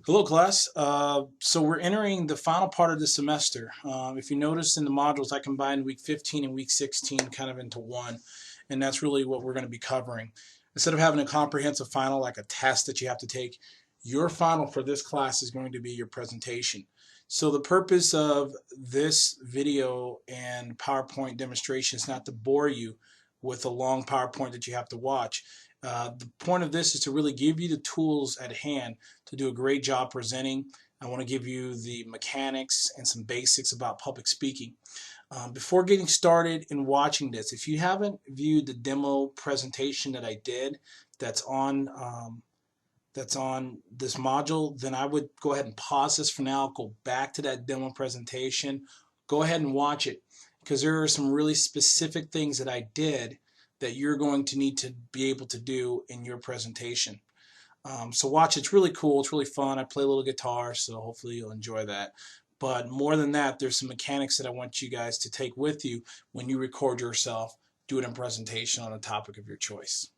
Hello, class. So we're entering the final part of the semester. If you notice in the modules, I combined week 15 and week 16 kind of into one, and that's really what we're going to be covering. Instead of having a comprehensive final like a test that you have to take, your final for this class is going to be your presentation. So the purpose of this video and PowerPoint demonstration is not to bore you with a long PowerPoint that you have to watch. The point of this is to really give you the tools at hand to do a great job presenting. I want to give you the mechanics and some basics about public speaking. Before getting started and watching this, if you haven't viewed the demo presentation that I did that's on this module, then I would go ahead and pause this for now, go back to that demo presentation, go ahead and watch it, because there are some really specific things that I did that you're going to need to be able to do in your presentation. So watch, it's really cool, it's really fun. I play a little guitar, so hopefully you'll enjoy that. But more than that, there's some mechanics that I want you guys to take with you when you record yourself, do it in presentation on a topic of your choice.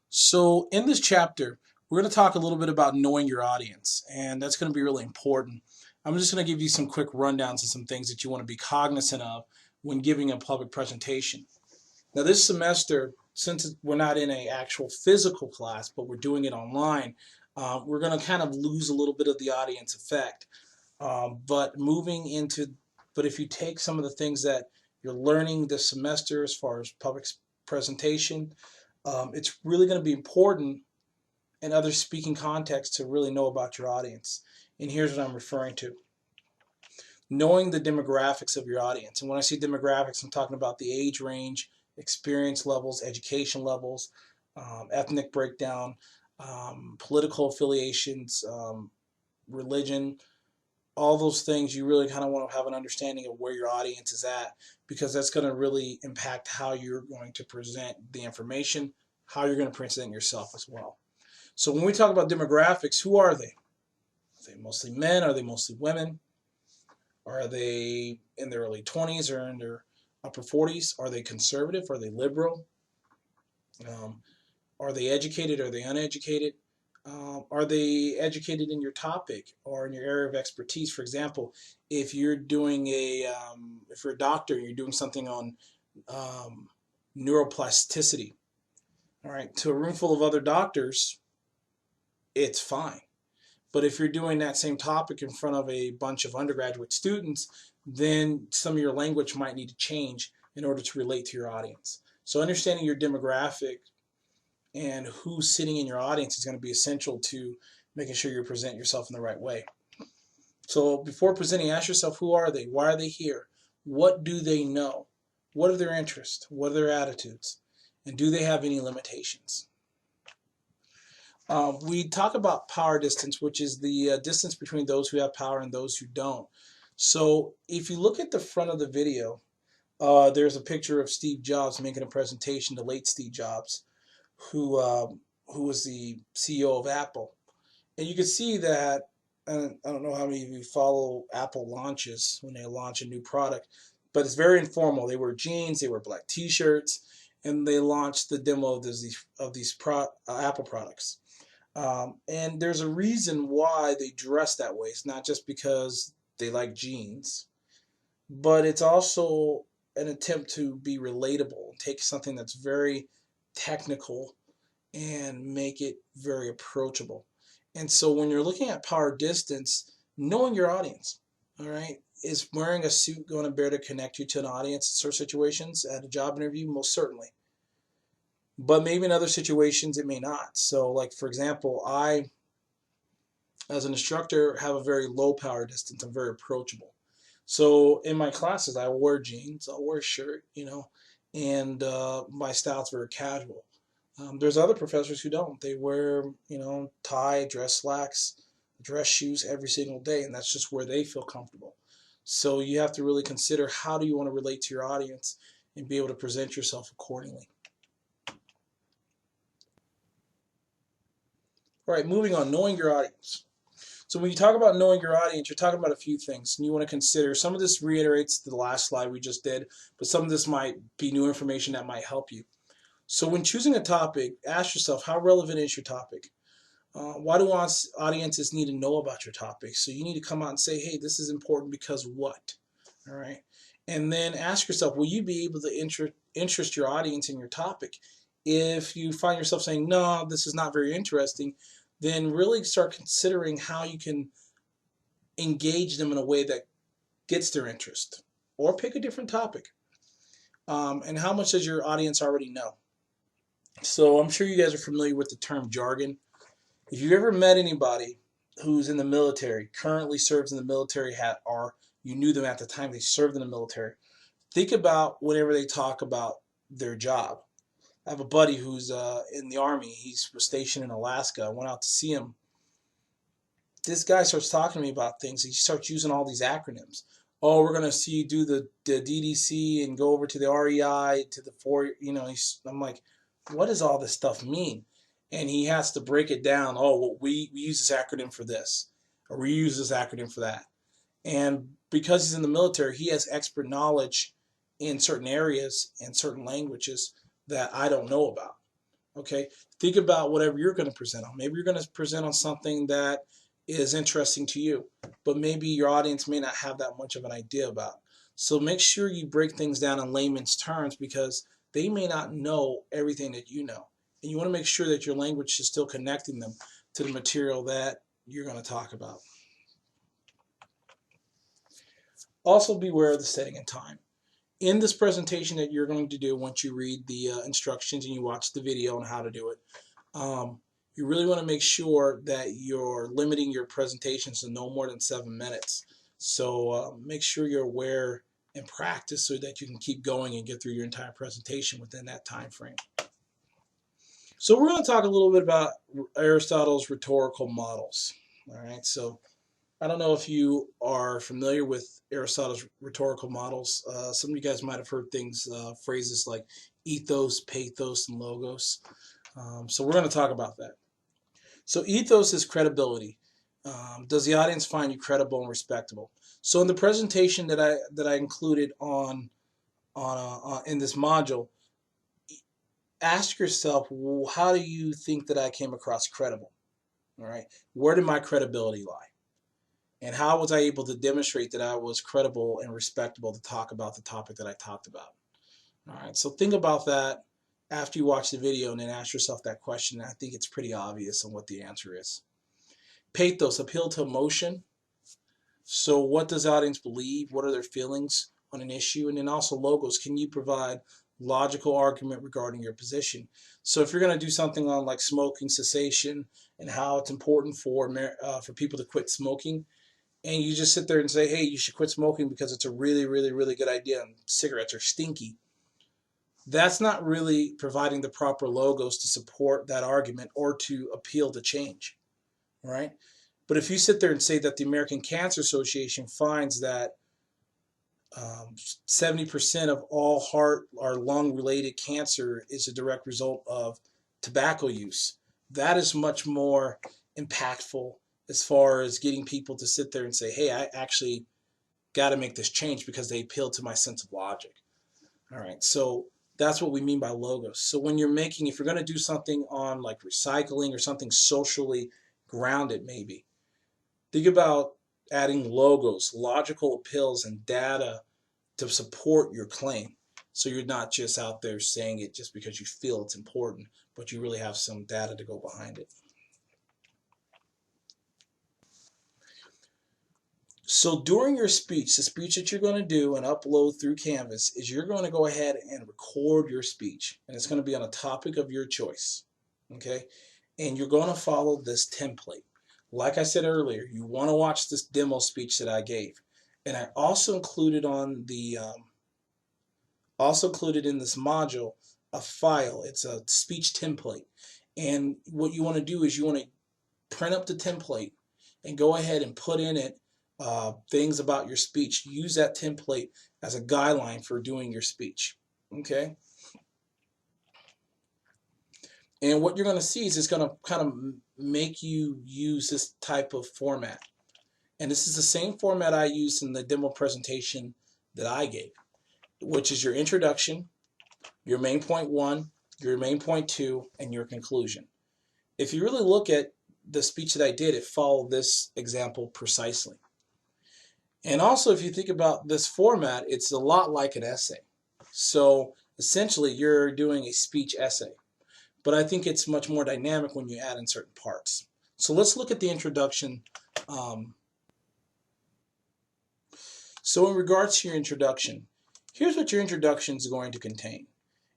So in this chapter, we're going to talk a little bit about knowing your audience, and that's going to be really important. I'm just going to give you some quick rundowns of some things that you want to be cognizant of when giving a public presentation. Now this semester, since we're not in an actual physical class, but we're doing it online, we're going to kind of lose a little bit of the audience effect. But if you take some of the things that you're learning this semester as far as public presentation, it's really going to be important in other speaking contexts to really know about your audience. And here's what I'm referring to. Knowing the demographics of your audience. And when I say demographics, I'm talking about the age range, experience levels, education levels, ethnic breakdown, political affiliations, religion, all those things. You really kind of want to have an understanding of where your audience is at, because that's going to really impact how you're going to present the information, how you're going to present yourself as well. So when we talk about demographics, who are they? Are they mostly men? Are they mostly women? Are they in their early 20s or in their upper 40s? Are they conservative? Are they liberal? Are they educated? Are they uneducated? Are they educated in your topic or in your area of expertise? For example, if you're doing if you're a doctor and you're doing something on neuroplasticity, all right, to a room full of other doctors, it's fine. But if you're doing that same topic in front of a bunch of undergraduate students, then some of your language might need to change in order to relate to your audience. So understanding your demographic and who's sitting in your audience is going to be essential to making sure you present yourself in the right way. So before presenting, ask yourself, who are they? Why are they here? What do they know? What are their interests? What are their attitudes? And do they have any limitations? We talk about power distance, which is the distance between those who have power and those who don't. So if you look at the front of the video, there's a picture of Steve Jobs making a presentation, the late Steve Jobs, who was the CEO of Apple. And you can see that, and I don't know how many of you follow Apple launches when they launch a new product, but it's very informal. They wear jeans, they wear black T-shirts, and they launched the demo of these Apple products. And there's a reason why they dress that way. It's not just because they like jeans, but it's also an attempt to be relatable, take something that's very technical and make it very approachable. And so when you're looking at power distance, knowing your audience, all right, is wearing a suit going to bear to connect you to an audience in certain situations at a job interview? Most certainly. But maybe in other situations it may not. So like, for example, I, as an instructor, have a very low power distance. I'm very approachable. So in my classes, I wear jeans, I'll wear a shirt, and my style's very casual. There's other professors who don't. They wear, tie, dress slacks, dress shoes every single day, and that's just where they feel comfortable. So you have to really consider, how do you want to relate to your audience and be able to present yourself accordingly. All right, moving on, knowing your audience. So when you talk about knowing your audience, you're talking about a few things, and you want to consider, some of this reiterates the last slide we just did, but some of this might be new information that might help you. So when choosing a topic, ask yourself, how relevant is your topic? Why do audiences need to know about your topic? So you need to come out and say, hey, this is important because what? All right. And then ask yourself, will you be able to interest your audience in your topic? If you find yourself saying, no, this is not very interesting, then really start considering how you can engage them in a way that gets their interest, or pick a different topic. And how much does your audience already know? So I'm sure you guys are familiar with the term jargon. If you've ever met anybody who's in the military, currently serves in the military hat, or you knew them at the time they served in the military, think about whenever they talk about their job. I have a buddy who's in the Army. He's stationed in Alaska. I went out to see him. This guy starts talking to me about things. He starts using all these acronyms. Oh, we're gonna see you do the DDC and go over to the REI to the four. I'm like, what does all this stuff mean? And he has to break it down. Oh, well, we use this acronym for this, or we use this acronym for that. And because he's in the military, he has expert knowledge in certain areas and certain languages that I don't know about. Okay, think about whatever you're going to present on. Maybe you're going to present on something that is interesting to you, but maybe your audience may not have that much of an idea about. So make sure you break things down in layman's terms, because they may not know everything that you know. And you want to make sure that your language is still connecting them to the material that you're going to talk about. Also, beware of the setting and time. In this presentation that you're going to do, once you read the instructions and you watch the video on how to do it, you really want to make sure that you're limiting your presentations to no more than 7 minutes. So make sure you're aware and practice so that you can keep going and get through your entire presentation within that time frame. So we're going to talk a little bit about Aristotle's rhetorical models. All right, so I don't know if you are familiar with Aristotle's rhetorical models. Some of you guys might have heard phrases like ethos, pathos, and logos. So we're going to talk about that. So ethos is credibility. Does the audience find you credible and respectable? So in the presentation that I included in this module, ask yourself, how do you think that I came across credible? All right, where did my credibility lie? And how was I able to demonstrate that I was credible and respectable to talk about the topic that I talked about? All right, so think about that after you watch the video, and then ask yourself that question. I think it's pretty obvious on what the answer is. Pathos, appeal to emotion. So what does the audience believe? What are their feelings on an issue? And then also logos, can you provide logical argument regarding your position? So if you're going to do something on like smoking cessation and how it's important for people to quit smoking, and you just sit there and say, hey, you should quit smoking because it's a really, really, really good idea and cigarettes are stinky, that's not really providing the proper logos to support that argument or to appeal to change, right? But if you sit there and say that the American Cancer Association finds that 70% of all heart or lung related cancer is a direct result of tobacco use, that is much more impactful as far as getting people to sit there and say, hey, I actually got to make this change because they appeal to my sense of logic. All right, so that's what we mean by logos. So when if you're going to do something on like recycling or something socially grounded, maybe think about adding logos, logical appeals, and data to support your claim. So you're not just out there saying it just because you feel it's important, but you really have some data to go behind it. So during your speech, the speech that you're going to do and upload through Canvas, is you're going to go ahead and record your speech. And it's going to be on a topic of your choice. Okay? And you're going to follow this template. Like I said earlier, you want to watch this demo speech that I gave. And I also included in this module a file. It's a speech template. And what you want to do is you want to print up the template and go ahead and put in it things about your speech. Use that template as a guideline for doing your speech. Okay? And what you're going to see is it's going to kind of make you use this type of format. And this is the same format I used in the demo presentation that I gave, which is your introduction, your main point 1, your main point 2, and your conclusion. If you really look at the speech that I did, it followed this example precisely. And also, if you think about this format, it's a lot like an essay. So essentially, you're doing a speech essay. But I think it's much more dynamic when you add in certain parts. So let's look at the introduction. So in regards to your introduction, here's what your introduction is going to contain.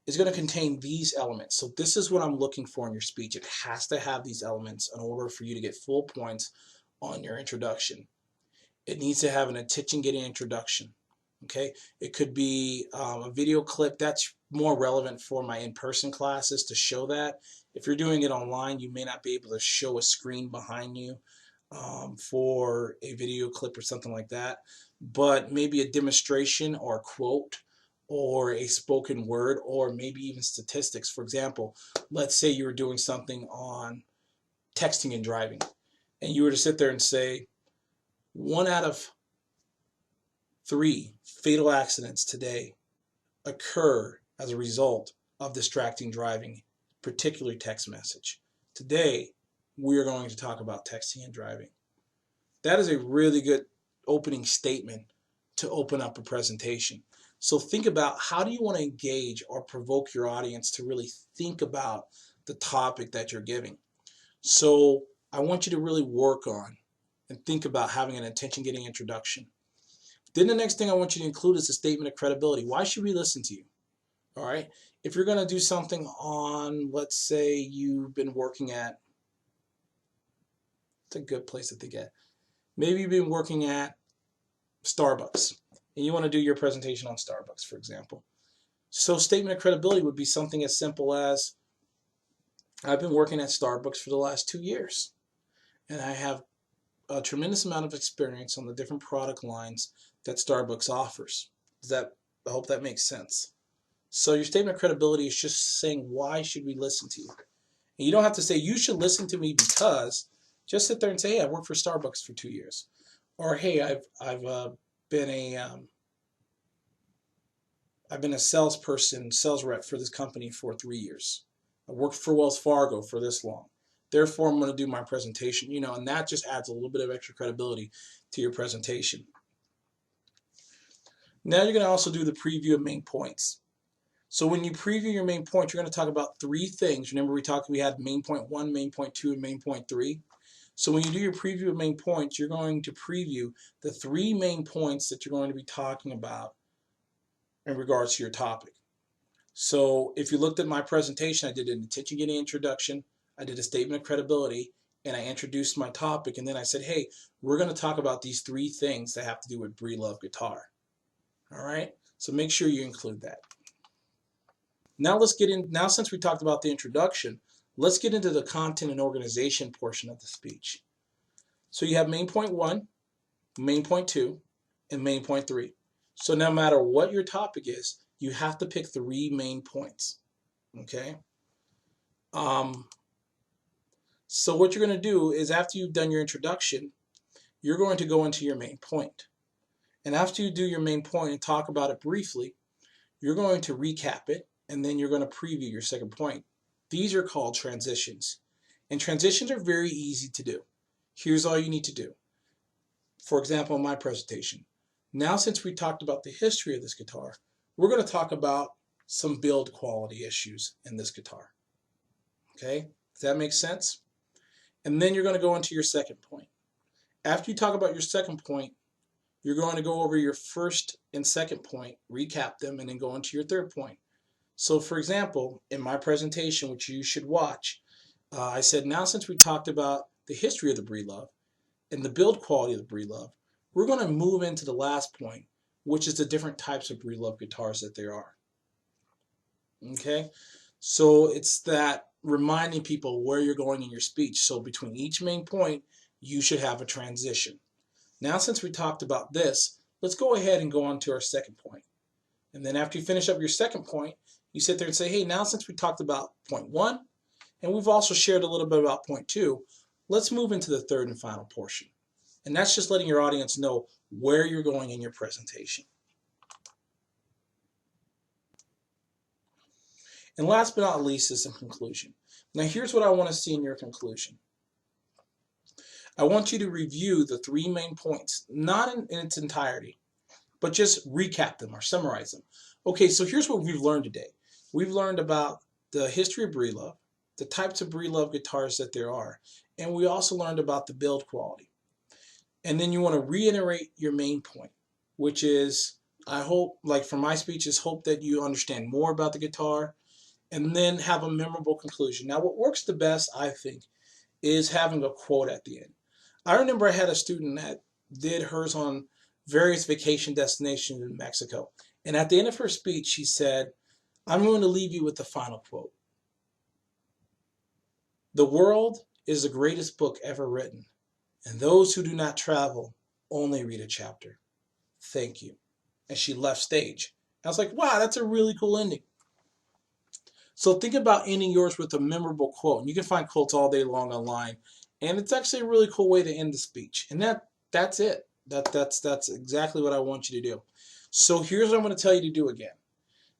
It's going to contain these elements. So this is what I'm looking for in your speech. It has to have these elements in order for you to get full points on your introduction. It needs to have an attention-getting introduction. Okay, it could be a video clip. That's more relevant for my in-person classes to show that. If you're doing it online, you may not be able to show a screen behind you for a video clip or something like that. But maybe a demonstration or a quote or a spoken word or maybe even statistics. For example, let's say you were doing something on texting and driving, and you were to sit there and say, 1 out of 3 fatal accidents today occur as a result of distracting driving, particularly text message. Today, we're going to talk about texting and driving. That is a really good opening statement to open up a presentation. So think about, how do you want to engage or provoke your audience to really think about the topic that you're giving? So I want you to really work on and think about having an attention-getting introduction. Then the next thing I want you to include is a statement of credibility. Why should we listen to you? All right. If you're going to do something on, let's say you've been working at, it's a good place to think at. Maybe you've been working at Starbucks and you want to do your presentation on Starbucks, for example. So statement of credibility would be something as simple as, I've been working at Starbucks for the last 2 years and I have a tremendous amount of experience on the different product lines that Starbucks offers. I hope that makes sense. So your statement of credibility is just saying, why should we listen to you? And you don't have to say, you should listen to me because. Just sit there and say, hey, I worked for Starbucks for 2 years. Or, hey, I've been a salesperson, sales rep for this company for 3 years. I worked for Wells Fargo for this long. Therefore, I'm going to do my presentation, and that just adds a little bit of extra credibility to your presentation. Now you're going to also do the preview of main points. So when you preview your main points, you're going to talk about 3 things. Remember we had main point 1, main point 2, and main point 3. So when you do your preview of main points, you're going to preview the 3 main points that you're going to be talking about in regards to your topic. So if you looked at my presentation, I did an attention-getting introduction, I did a statement of credibility, and I introduced my topic, and then I said, hey, we're going to talk about these 3 things that have to do with Breedlove guitar. All right? So make sure you include that. Now let's get in. Now since we talked about the introduction, let's get into the content and organization portion of the speech. So you have main point 1, main point 2, and main point 3. So no matter what your topic is, you have to pick 3 main points. Okay? So what you're going to do is, after you've done your introduction, you're going to go into your main point. And after you do your main point and talk about it briefly, you're going to recap it, and then you're going to preview your second point. These are called transitions. And transitions are very easy to do. Here's all you need to do. For example, in my presentation. Now, since we talked about the history of this guitar, we're going to talk about some build quality issues in this guitar. Okay? Does that make sense? And then you're going to go into your second point. After you talk about your second point, you're going to go over your first and second point, recap them, and then go into your third point. So for example, in my presentation, which you should watch, I said, now since we talked about the history of the Breedlove and the build quality of the Breedlove, we're going to move into the last point, which is the different types of Breedlove guitars that there are. Okay? So it's that reminding people where you're going in your speech. So between each main point, you should have a transition. Now since we talked about this, let's go ahead and go on to our second point. And then after you finish up your second point, you sit there and say, hey, now since we talked about point 1, and we've also shared a little bit about point 2, let's move into the third and final portion. And that's just letting your audience know where you're going in your presentation. And last but not least is the conclusion. Now here's what I want to see in your conclusion. I want you to review the 3 main points, not in its entirety, but just recap them or summarize them. Okay, so here's what we've learned today. We've learned about the history of Breedlove, the types of Breedlove guitars that there are, and we also learned about the build quality. And then you want to reiterate your main point, which is, I hope, like for my speeches, hope that you understand more about the guitar and then have a memorable conclusion. Now, what works the best, I think, is having a quote at the end. I remember I had a student that did hers on various vacation destinations in Mexico. And at the end of her speech, she said, I'm going to leave you with the final quote. The world is the greatest book ever written, and those who do not travel only read a chapter. Thank you. And she left stage. I was like, wow, that's a really cool ending. So think about ending yours with a memorable quote. And you can find quotes all day long online. And it's actually a really cool way to end the speech. And that's it. That's exactly what I want you to do. So here's what I'm going to tell you to do again.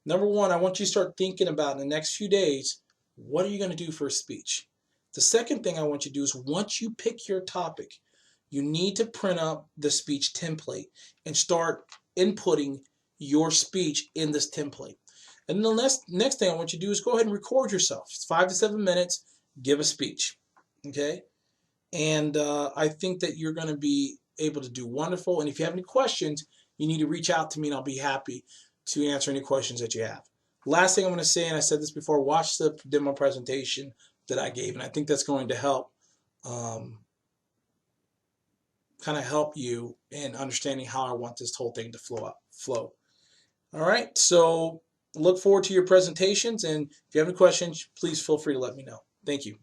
Number one, I want you to start thinking about in the next few days, what are you going to do for a speech? The second thing I want you to do is once you pick your topic, you need to print up the speech template and start inputting your speech in this template. And the next thing I want you to do is go ahead and record yourself. It's 5 to 7 minutes. Give a speech. Okay? And I think that you're going to be able to do wonderful. And if you have any questions, you need to reach out to me and I'll be happy to answer any questions that you have. Last thing I'm going to say, and I said this before, watch the demo presentation that I gave. And I think that's going to help kind of help you in understanding how I want this whole thing to flow. All right, so look forward to your presentations, and if you have any questions, please feel free to let me know. Thank you.